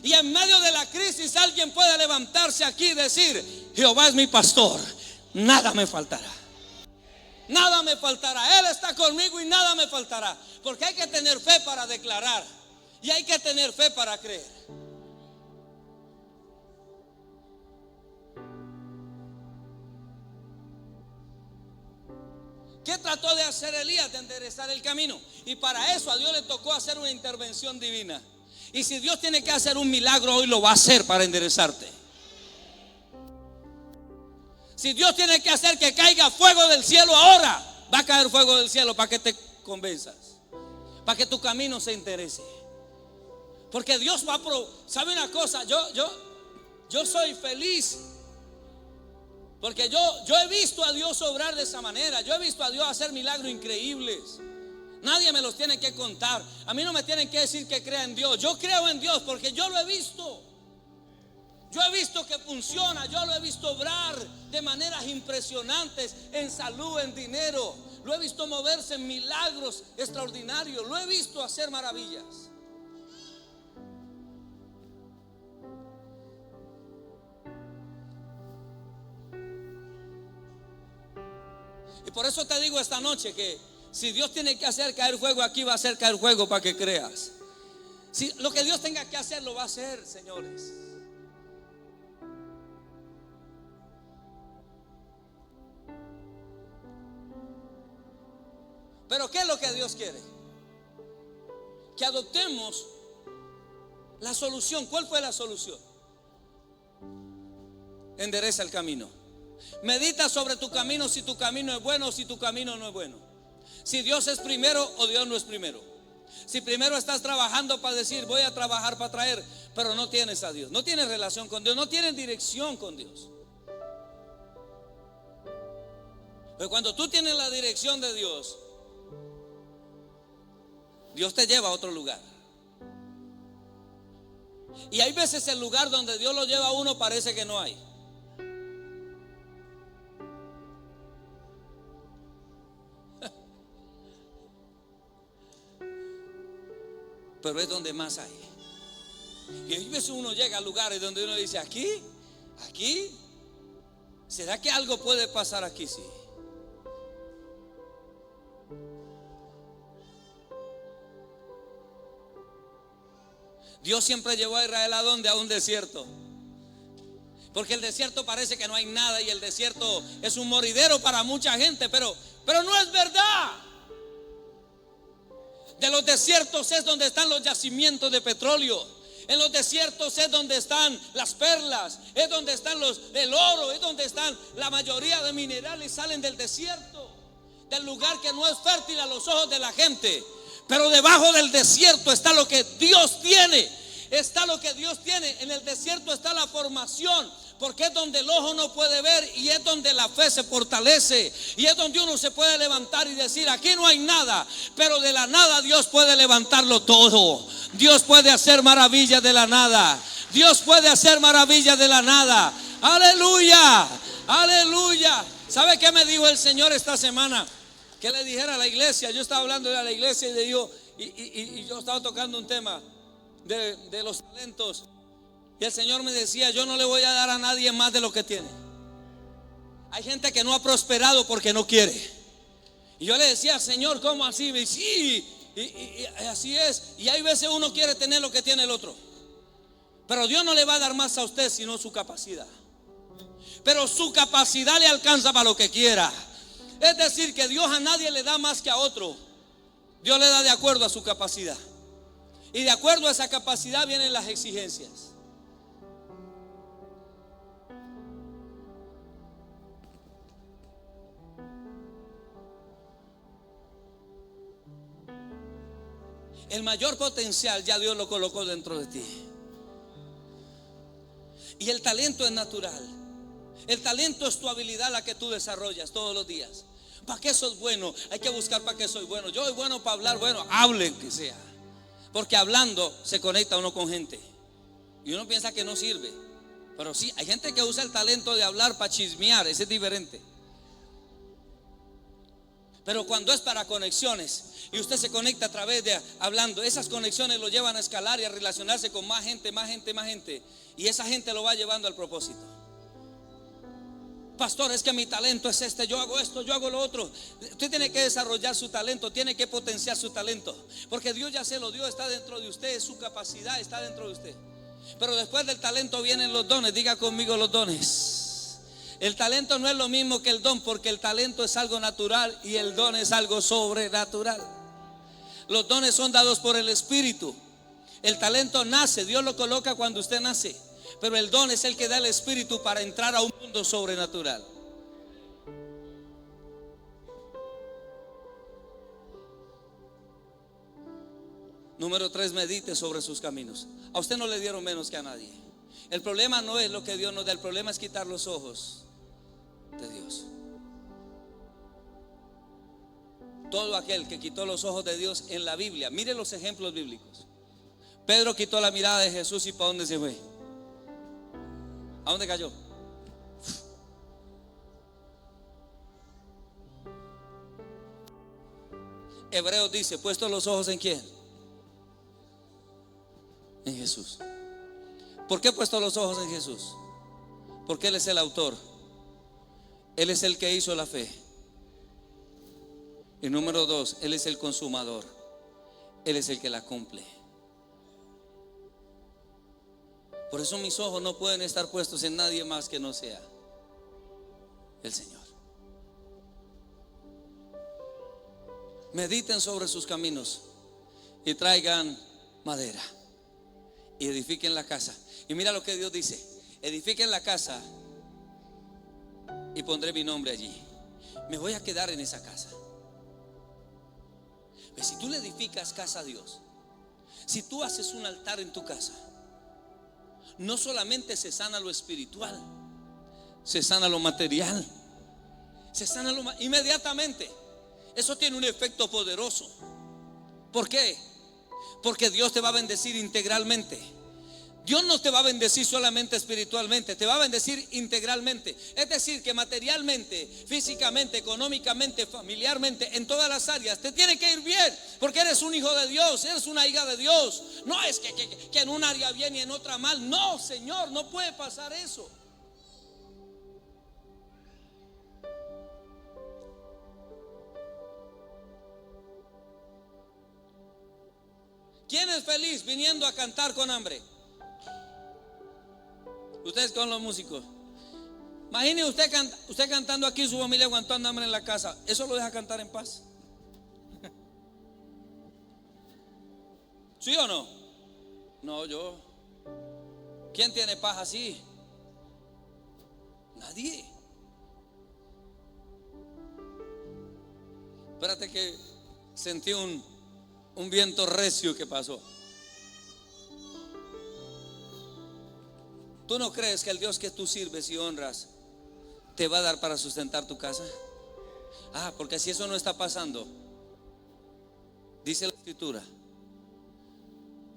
Y en medio de la crisis alguien puede levantarse aquí y decir: Jehová es mi pastor, nada me faltará. Nada me faltará. Él está conmigo y nada me faltará. Porque hay que tener fe para declarar, y hay que tener fe para creer. ¿Qué trató de hacer Elías? De enderezar el camino. Y para eso a Dios le tocó hacer una intervención divina. Y si Dios tiene que hacer un milagro hoy, lo va a hacer para enderezarte. Si Dios tiene que hacer que caiga fuego del cielo ahora, va a caer fuego del cielo para que te convenzas, para que tu camino se enderece. Porque Dios va a ¿sabe una cosa? Yo soy feliz, porque yo he visto a Dios obrar de esa manera. Yo he visto a Dios hacer milagros increíbles. Nadie me los tiene que contar. A mí no me tienen que decir que crea en Dios. Yo creo en Dios porque yo lo he visto. Yo he visto que funciona. Yo lo he visto obrar de maneras impresionantes, en salud, en dinero. Lo he visto moverse en milagros extraordinarios. Lo he visto hacer maravillas. Y por eso te digo esta noche que si Dios tiene que hacer caer fuego aquí, va a hacer caer fuego para que creas. Si lo que Dios tenga que hacer, lo va a hacer, señores. Pero ¿qué es lo que Dios quiere? Que adoptemos la solución. ¿Cuál fue la solución? Endereza el camino. Medita sobre tu camino, si tu camino es bueno o si tu camino no es bueno. Si Dios es primero o Dios no es primero. Si primero estás trabajando para decir voy a trabajar para traer, pero no tienes a Dios, no tienes relación con Dios, no tienes dirección con Dios. Pero cuando tú tienes la dirección de Dios, Dios te lleva a otro lugar. Y hay veces el lugar donde Dios lo lleva a uno parece que no hay. Pero es donde más hay. Y hay veces uno llega a lugares donde uno dice, aquí, ¿será que algo puede pasar aquí? Sí. Dios siempre llevó a Israel a un desierto. Porque el desierto parece que no hay nada y el desierto es un moridero para mucha gente, pero no es verdad. De los desiertos es donde están los yacimientos de petróleo. En los desiertos es donde están las perlas, es donde están el oro, es donde están la mayoría de minerales, salen del desierto, del lugar que no es fértil a los ojos de la gente. Pero debajo del desierto está lo que Dios tiene. Está lo que Dios tiene. En el desierto está la formación, porque es donde el ojo no puede ver y es donde la fe se fortalece. Y es donde uno se puede levantar y decir, aquí no hay nada, pero de la nada Dios puede levantarlo todo. Dios puede hacer maravillas de la nada. Dios puede hacer maravillas de la nada. Aleluya, aleluya. ¿Sabe qué me dijo el Señor esta semana? Que le dijera a la iglesia. Yo estaba hablando de la iglesia y yo estaba tocando un tema de los talentos. Y el Señor me decía, yo no le voy a dar a nadie más de lo que tiene. Hay gente que no ha prosperado porque no quiere. Y yo le decía, Señor, ¿cómo así? Y sí, y así es. Y hay veces uno quiere tener lo que tiene el otro. Pero Dios no le va a dar más a usted sino su capacidad. Pero su capacidad le alcanza para lo que quiera. Es decir, que Dios a nadie le da más que a otro. Dios le da de acuerdo a su capacidad. Y de acuerdo a esa capacidad vienen las exigencias. El mayor potencial ya Dios lo colocó dentro de ti. Y el talento es natural. El talento es tu habilidad, la que tú desarrollas todos los días. ¿Para qué sos bueno? Hay que buscar para qué soy bueno. Yo soy bueno para hablar, bueno, hablen que sea. Porque hablando se conecta uno con gente. Y uno piensa que no sirve. Pero sí, hay gente que usa el talento de hablar para chismear, ese es diferente. Pero cuando es para conexiones y usted se conecta a través de hablando, esas conexiones lo llevan a escalar y a relacionarse con más gente, más gente, más gente. Y esa gente lo va llevando al propósito. Pastor, es que mi talento es este, yo hago esto, yo hago lo otro. Usted tiene que desarrollar su talento, tiene que potenciar su talento. Porque Dios ya se lo dio, está dentro de usted, su capacidad está dentro de usted. Pero después del talento vienen los dones, diga conmigo los dones. El talento no es lo mismo que el don, porque el talento es algo natural y el don es algo sobrenatural. Los dones son dados por el Espíritu. El talento nace, Dios lo coloca cuando usted nace. Pero el don es el que da el Espíritu para entrar a un mundo sobrenatural. Número 3, medite sobre sus caminos. A usted no le dieron menos que a nadie. El problema no es lo que Dios nos da, el problema es quitar los ojos de Dios. Todo aquel que quitó los ojos de Dios en la Biblia, mire los ejemplos bíblicos. Pedro quitó la mirada de Jesús y ¿para dónde se fue? ¿A dónde cayó? Hebreos dice, puesto los ojos ¿en quién? En Jesús. ¿Por qué he puesto los ojos en Jesús? Porque Él es el autor. Él es el que hizo la fe. Y número 2, Él es el consumador. Él es el que la cumple. Por eso mis ojos no pueden estar puestos en nadie más que no sea el Señor. Mediten sobre sus caminos y traigan madera y edifiquen la casa. Y mira lo que Dios dice: edifiquen la casa y pondré mi nombre allí. Me voy a quedar en esa casa. Pues si tú le edificas casa a Dios, si tú haces un altar en tu casa, no solamente se sana lo espiritual, se sana lo material, Se sana inmediatamente. Eso tiene un efecto poderoso. ¿Por qué? Porque Dios te va a bendecir integralmente. Dios no te va a bendecir solamente espiritualmente, te va a bendecir integralmente. Es decir, que materialmente, físicamente, económicamente, familiarmente, en todas las áreas te tiene que ir bien, porque eres un hijo de Dios, eres una hija de Dios. No es que en un área bien y en otra mal. No, Señor, no puede pasar eso. ¿Quién es feliz viniendo a cantar con hambre? Ustedes con los músicos. Imagine usted cantando aquí, su familia aguantando hambre en la casa. ¿Eso lo deja cantar en paz? ¿Sí o no? No, yo. ¿Quién tiene paz así? Nadie. Espérate que sentí un viento recio que pasó. ¿Tú no crees que el Dios que tú sirves y honras te va a dar para sustentar tu casa? Porque si eso no está pasando, dice la Escritura,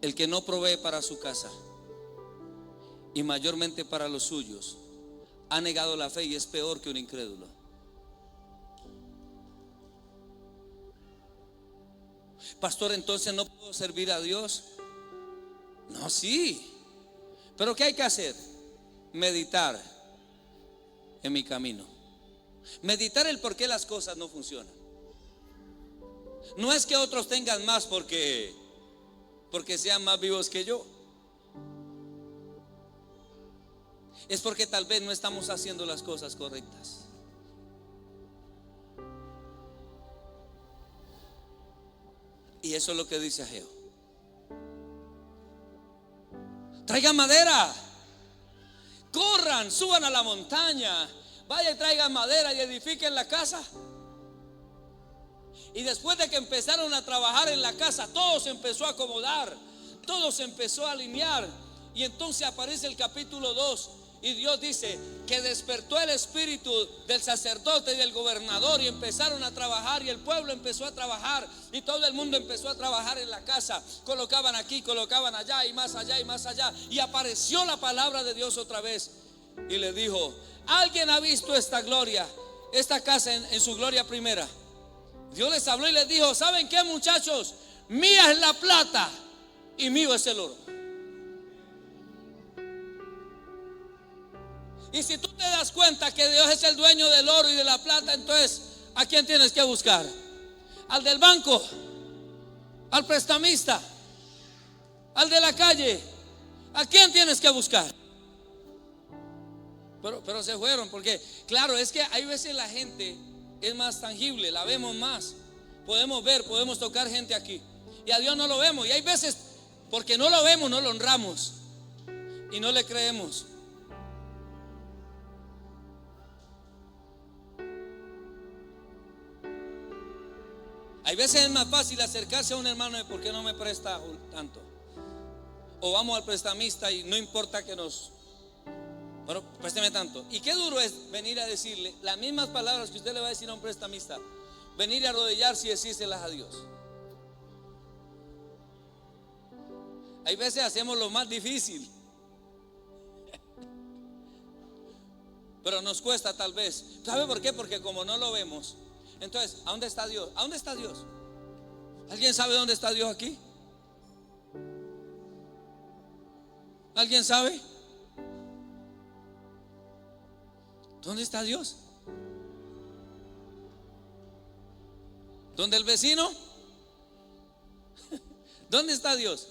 el que no provee para su casa y mayormente para los suyos, ha negado la fe y es peor que un incrédulo. Pastor, entonces no puedo servir a Dios. No, sí. Pero ¿qué hay que hacer? Meditar en mi camino. Meditar el por qué las cosas no funcionan. No es que otros tengan más porque sean más vivos que yo. Es porque tal vez no estamos haciendo las cosas correctas. Y eso es lo que dice Ageo. Traigan madera, corran, suban a la montaña, vaya y traigan madera y edifiquen la casa. Y después de que empezaron a trabajar en la casa, todo se empezó a acomodar, todo se empezó a alinear. Y entonces aparece el capítulo 2 y Dios dice que despertó el espíritu del sacerdote y del gobernador y empezaron a trabajar, y el pueblo empezó a trabajar y todo el mundo empezó a trabajar en la casa. Colocaban aquí, colocaban allá y más allá y más allá, y apareció la palabra de Dios otra vez y le dijo: ¿alguien ha visto esta gloria, esta casa en su gloria primera? Dios les habló y les dijo: ¿saben qué, muchachos? Mía es la plata y mío es el oro. Y si tú te das cuenta que Dios es el dueño del oro y de la plata, entonces ¿a quién tienes que buscar? ¿Al del banco? ¿Al prestamista? ¿Al de la calle? ¿A quién tienes que buscar? Pero se fueron, porque claro, es que hay veces la gente es más tangible, la vemos más. Podemos ver, podemos tocar gente aquí, y a Dios no lo vemos. Y hay veces, porque no lo vemos, no lo honramos y no le creemos. Hay veces es más fácil acercarse a un hermano de: ¿por qué no me presta tanto? O vamos al prestamista y no importa que bueno, présteme tanto. Y qué duro es venir a decirle las mismas palabras que usted le va a decir a un prestamista, venir a arrodillarse y decírselas a Dios. Hay veces hacemos lo más difícil, pero nos cuesta tal vez. ¿Sabe por qué? Porque como no lo vemos, entonces, ¿a dónde está Dios? ¿A dónde está Dios? ¿Alguien sabe dónde está Dios aquí? ¿Alguien sabe? ¿Dónde está Dios? ¿Dónde el vecino? ¿Dónde está Dios?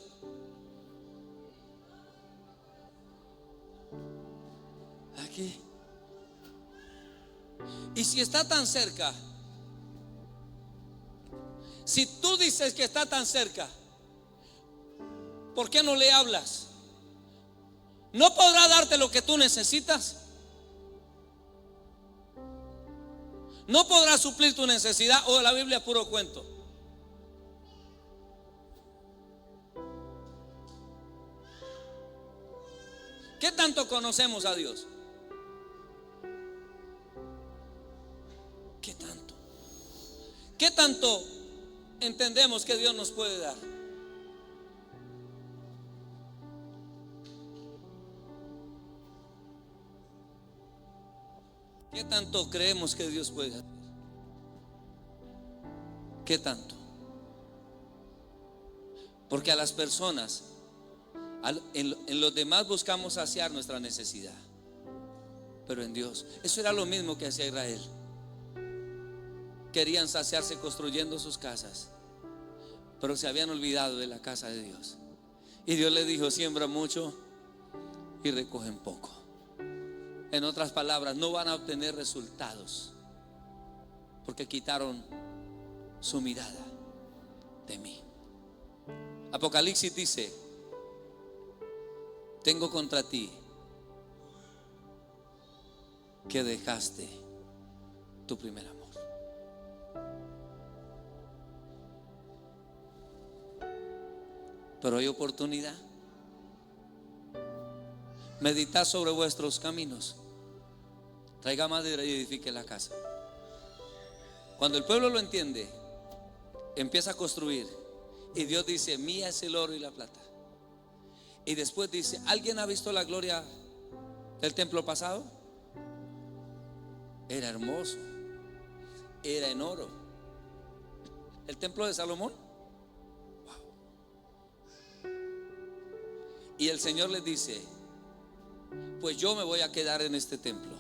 Aquí. Y si está tan cerca, si tú dices que está tan cerca, ¿por qué no le hablas? ¿No podrá darte lo que tú necesitas? ¿No podrá suplir tu necesidad? ¿O la Biblia es puro cuento? ¿Qué tanto conocemos a Dios? ¿Qué tanto entendemos que Dios nos puede dar? ¿Qué tanto creemos que Dios puede hacer? ¿Qué tanto? Porque a las personas, en los demás buscamos saciar nuestra necesidad, pero en Dios, eso era lo mismo que hacía Israel. Querían saciarse construyendo sus casas, pero se habían olvidado de la casa de Dios. Y Dios les dijo: siembra mucho y recogen poco. En otras palabras, no van a obtener resultados porque quitaron su mirada de mí. Apocalipsis dice: tengo contra ti que dejaste tu primer amor. Pero hay oportunidad. Meditad sobre vuestros caminos. Traiga madera y edifique la casa. Cuando el pueblo lo entiende, empieza a construir. Y Dios dice: mía es el oro y la plata. Y después dice: ¿alguien ha visto la gloria del templo pasado? Era hermoso, era en oro. El templo de Salomón, wow. Y el Señor les dice: pues yo me voy a quedar en este templo.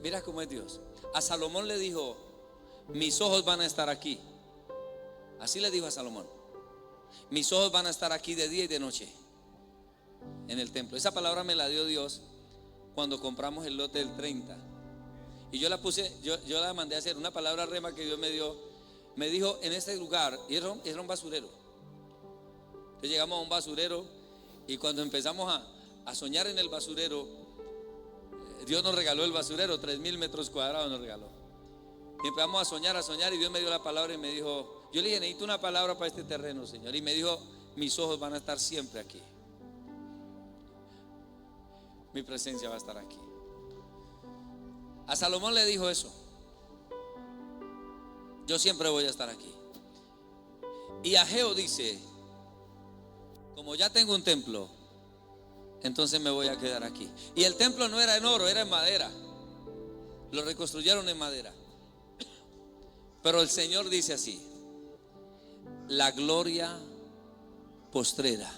Mira cómo es Dios. A Salomón le dijo: mis ojos van a estar aquí. Así le dijo a Salomón: mis ojos van a estar aquí de día y de noche en el templo. Esa palabra me la dio Dios cuando compramos el lote del 30. Y yo la puse, yo la mandé a hacer. Una palabra rema que Dios me dio. Me dijo: en este lugar, y era un basurero. Entonces llegamos a un basurero, y cuando empezamos a soñar en el basurero, Dios nos regaló el basurero, 3,000 metros cuadrados nos regaló. Y empezamos a soñar, y Dios me dio la palabra y me dijo, yo le dije: necesito una palabra para este terreno, Señor. Y me dijo: mis ojos van a estar siempre aquí. Mi presencia va a estar aquí. A Salomón le dijo eso: yo siempre voy a estar aquí. Y Ageo dice: como ya tengo un templo, entonces me voy a quedar aquí. Y el templo no era en oro, era en madera. Lo reconstruyeron en madera. Pero el Señor dice así: la gloria postrera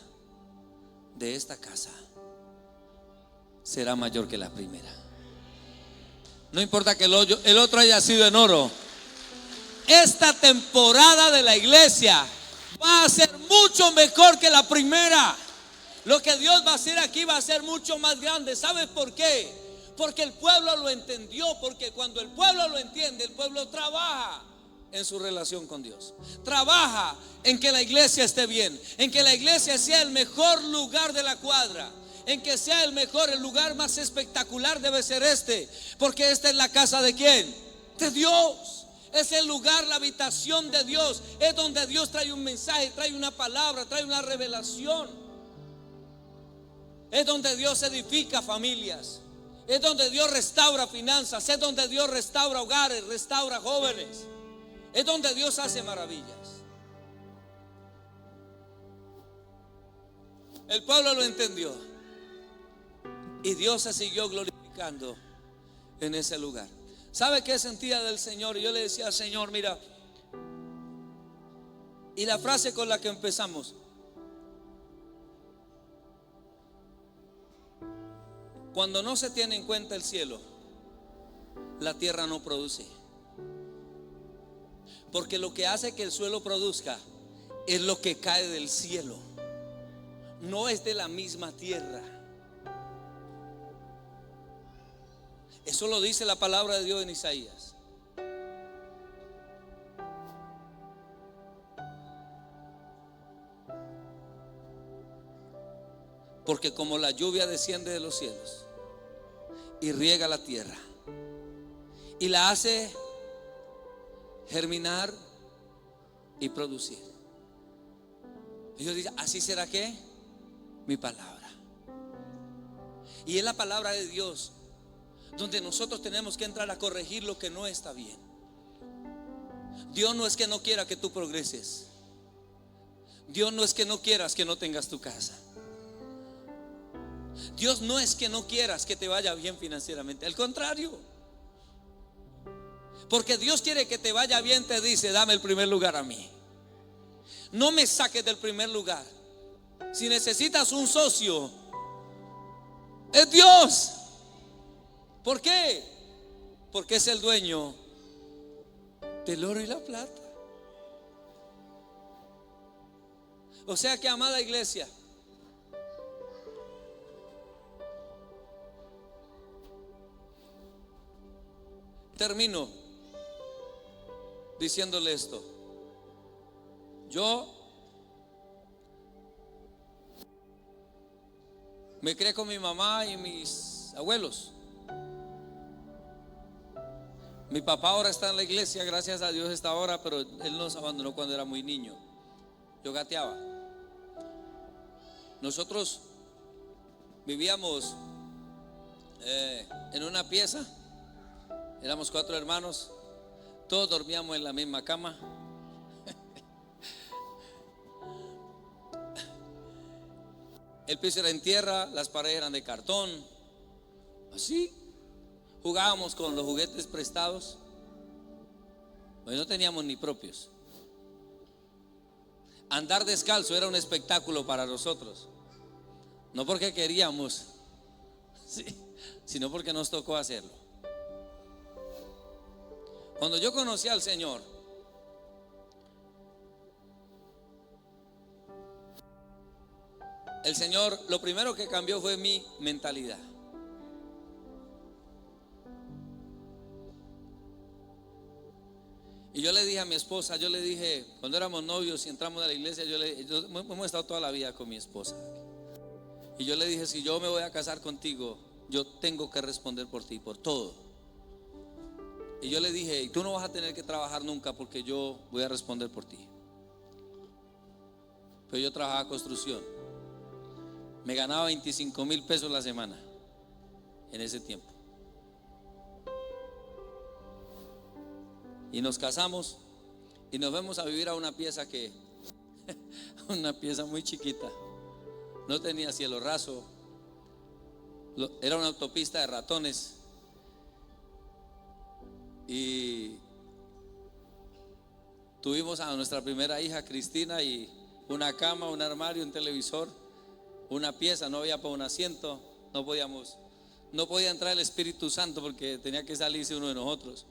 de esta casa será mayor que la primera. No importa que el otro haya sido en oro. Esta temporada de la iglesia va a ser mucho mejor que la primera. Lo que Dios va a hacer aquí va a ser mucho más grande. ¿Sabes por qué? Porque el pueblo lo entendió. Porque cuando el pueblo lo entiende, el pueblo trabaja en su relación con Dios. Trabaja en que la iglesia esté bien, en que la iglesia sea el mejor lugar de la cuadra, en que sea el lugar más espectacular debe ser este. Porque esta es la casa ¿de quién? De Dios. Es el lugar, la habitación de Dios. Es donde Dios trae un mensaje, trae una palabra, trae una revelación. Es donde Dios edifica familias. Es donde Dios restaura finanzas. Es donde Dios restaura hogares, restaura jóvenes. Es donde Dios hace maravillas. El pueblo lo entendió. Y Dios se siguió glorificando en ese lugar. ¿Sabe qué sentía del Señor? Y yo le decía: Señor, mira. Y la frase con la que empezamos: cuando no se tiene en cuenta el cielo, la tierra no produce. Porque lo que hace que el suelo produzca es lo que cae del cielo, no es de la misma tierra. Eso lo dice la palabra de Dios en Isaías. Porque como la lluvia desciende de los cielos y riega la tierra y la hace germinar y producir, ellos dicen: así será que mi palabra. Y es la palabra de Dios. donde nosotros tenemos que entrar a corregir lo que no está bien. Dios no es que no quiera que tú progreses. Dios no es que no quieras que no tengas tu casa. Dios no es que no quieras que te vaya bien financieramente. Al contrario, porque Dios quiere que te vaya bien, te dice: dame el primer lugar a mí. No me saques del primer lugar. Si necesitas un socio, es Dios. ¿Por qué? Porque es el dueño del oro y la plata. O sea que, amada iglesia, termino diciéndole esto. Yo me crié con mi mamá y mis abuelos. Mi papá ahora está en la iglesia, gracias a Dios está ahora, pero él nos abandonó cuando era muy niño. Yo gateaba. Nosotros vivíamos en una pieza. Éramos 4 hermanos. Todos dormíamos en la misma cama. El piso era en tierra, las paredes eran de cartón. Así. Jugábamos con los juguetes prestados. Pues no teníamos ni propios. Andar descalzo era un espectáculo para nosotros. No porque queríamos, sí, sino porque nos tocó hacerlo. Cuando yo conocí al Señor, el Señor lo primero que cambió fue mi mentalidad. Y yo le dije a mi esposa, yo le dije, cuando éramos novios y entramos a la iglesia, hemos estado toda la vida con mi esposa. Y yo le dije: si yo me voy a casar contigo, yo tengo que responder por ti, por todo. Y yo le dije: y tú no vas a tener que trabajar nunca, porque yo voy a responder por ti. Pero yo trabajaba construcción. Me ganaba 25,000 pesos la semana en ese tiempo. Y nos casamos y nos vamos a vivir a una pieza una pieza muy chiquita. No tenía cielo raso. Era una autopista de ratones. Y tuvimos a nuestra primera hija, Cristina, y una cama, un armario, un televisor, una pieza. No había para un asiento. No podía entrar el Espíritu Santo porque tenía que salirse uno de nosotros.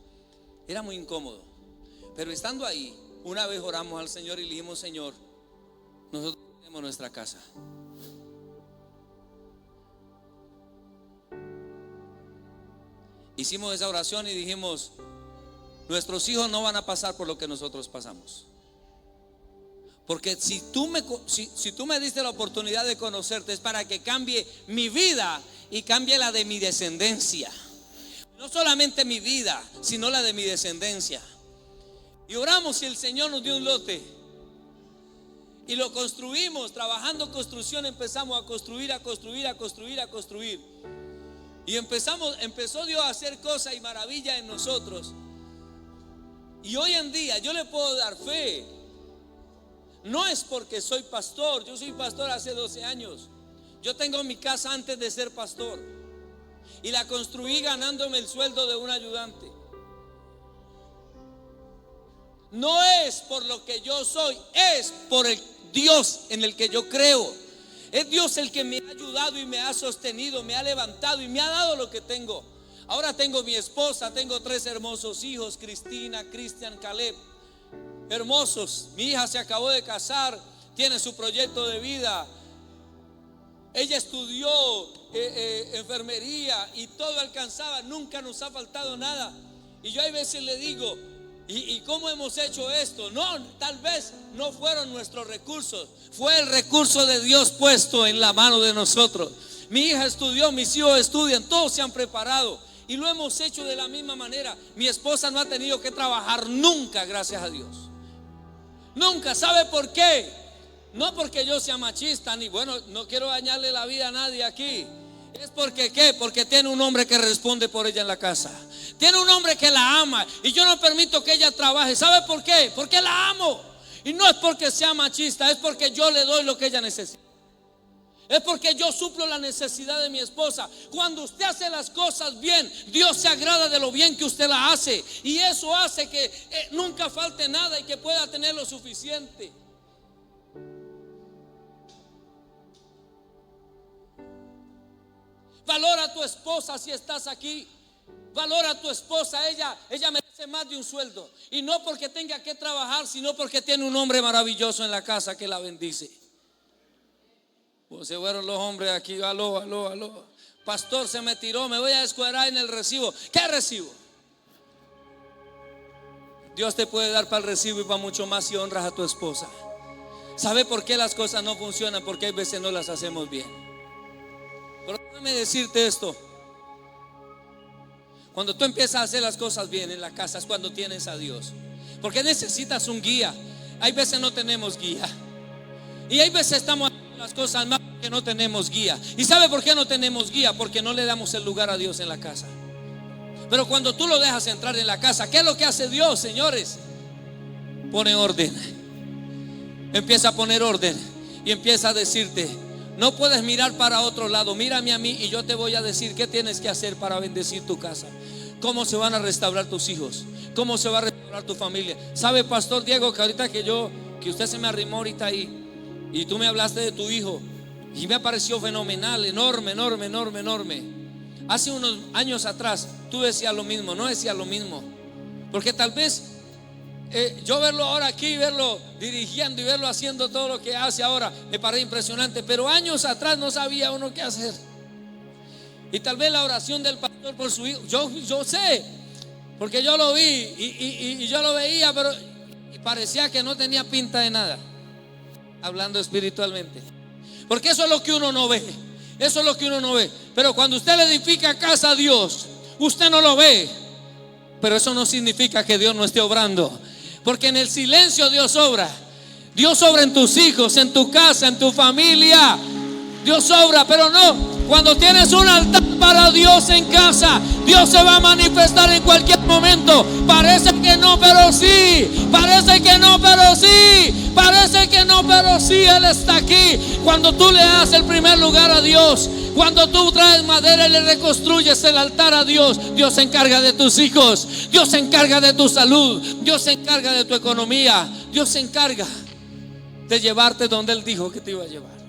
Era muy incómodo. Pero estando ahí, una vez oramos al Señor y le dijimos: Señor, nosotros tenemos nuestra casa. Hicimos esa oración y dijimos: nuestros hijos no van a pasar por lo que nosotros pasamos. Porque si tú me diste la oportunidad de conocerte, es para que cambie mi vida y cambie la de mi descendencia. No solamente mi vida, sino la de mi descendencia. Y oramos y el Señor nos dio un lote. Y lo construimos. Trabajando construcción empezamos a construir. Y empezó Dios a hacer cosas y maravillas en nosotros. Y hoy en día yo le puedo dar fe. No es porque soy pastor. Yo soy pastor hace 12 años. Yo tengo mi casa antes de ser pastor. Y la construí ganándome el sueldo de un ayudante. No es por lo que yo soy, es por el Dios en el que yo creo. Es Dios el que me ha ayudado y me ha sostenido, me ha levantado y me ha dado lo que tengo. Ahora tengo mi esposa, tengo 3 hermosos hijos: Cristina, Cristian, Caleb. Hermosos. Mi hija se acabó de casar, tiene su proyecto de vida. Ella estudió enfermería y todo alcanzaba, nunca nos ha faltado nada. Y yo a veces le digo: ¿y cómo hemos hecho esto? No, tal vez no fueron nuestros recursos, fue el recurso de Dios puesto en la mano de nosotros. Mi hija estudió, mis hijos estudian, todos se han preparado y lo hemos hecho de la misma manera. Mi esposa no ha tenido que trabajar nunca, gracias a Dios. Nunca. ¿Sabe por qué? No porque yo sea machista, ni bueno, no quiero dañarle la vida a nadie aquí. Es porque ¿qué? Porque tiene un hombre que responde por ella en la casa. Tiene un hombre que la ama y yo no permito que ella trabaje. ¿Sabe por qué? Porque la amo. Y no es porque sea machista, es porque yo le doy lo que ella necesita. Es porque yo suplo la necesidad de mi esposa. Cuando usted hace las cosas bien, Dios se agrada de lo bien que usted la hace. Y eso hace que nunca falte nada y que pueda tener lo suficiente. Valora a tu esposa si estás aquí. Valora a tu esposa, ella merece más de un sueldo. Y no porque tenga que trabajar, sino porque tiene un hombre maravilloso en la casa que la bendice. Pues se fueron los hombres aquí, aló. Pastor, se me tiró, me voy a descuadrar en el recibo. ¿Qué recibo? Dios te puede dar para el recibo y para mucho más si honras a tu esposa. ¿Sabe por qué las cosas no funcionan? Porque hay veces no las hacemos bien. Pero déjame decirte esto. Cuando tú empiezas a hacer las cosas bien en la casa es cuando tienes a Dios. Porque necesitas un guía. Hay veces no tenemos guía. Y hay veces estamos haciendo las cosas mal porque no tenemos guía. ¿Y sabe por qué no tenemos guía? Porque no le damos el lugar a Dios en la casa. Pero cuando tú lo dejas entrar en la casa, ¿qué es lo que hace Dios, señores? Pone orden. Empieza a poner orden. Y empieza a decirte: no puedes mirar para otro lado, mírame a mí y yo te voy a decir qué tienes que hacer para bendecir tu casa. Cómo se van a restaurar tus hijos, cómo se va a restaurar tu familia. ¿Sabe, Pastor Diego, que ahorita que usted se me arrimó ahorita ahí y tú me hablaste de tu hijo y me pareció fenomenal, enorme. Hace unos años atrás tú decías lo mismo, no decías lo mismo. Porque tal vez yo verlo ahora aquí, verlo dirigiendo y verlo haciendo todo lo que hace ahora me parece impresionante, pero años atrás no sabía uno qué hacer. Y tal vez la oración del pastor por su hijo, yo sé, porque yo lo vi y yo lo veía, pero parecía que no tenía pinta de nada, hablando espiritualmente. Porque eso es lo que uno no ve. Eso es lo que uno no ve. Pero cuando usted le edifica casa a Dios, usted no lo ve. Pero eso no significa que Dios no esté obrando. Porque en el silencio Dios obra. Dios obra en tus hijos, en tu casa, en tu familia. Dios obra, pero no. Cuando tienes un altar para Dios en casa, Dios se va a manifestar en cualquier momento. Parece que no, pero sí. Parece que no, pero sí. Parece que no, pero sí, Él está aquí. Cuando tú le das el primer lugar a Dios, cuando tú traes madera y le reconstruyes el altar a Dios, Dios se encarga de tus hijos, Dios se encarga de tu salud, Dios se encarga de tu economía, Dios se encarga de llevarte donde Él dijo que te iba a llevar.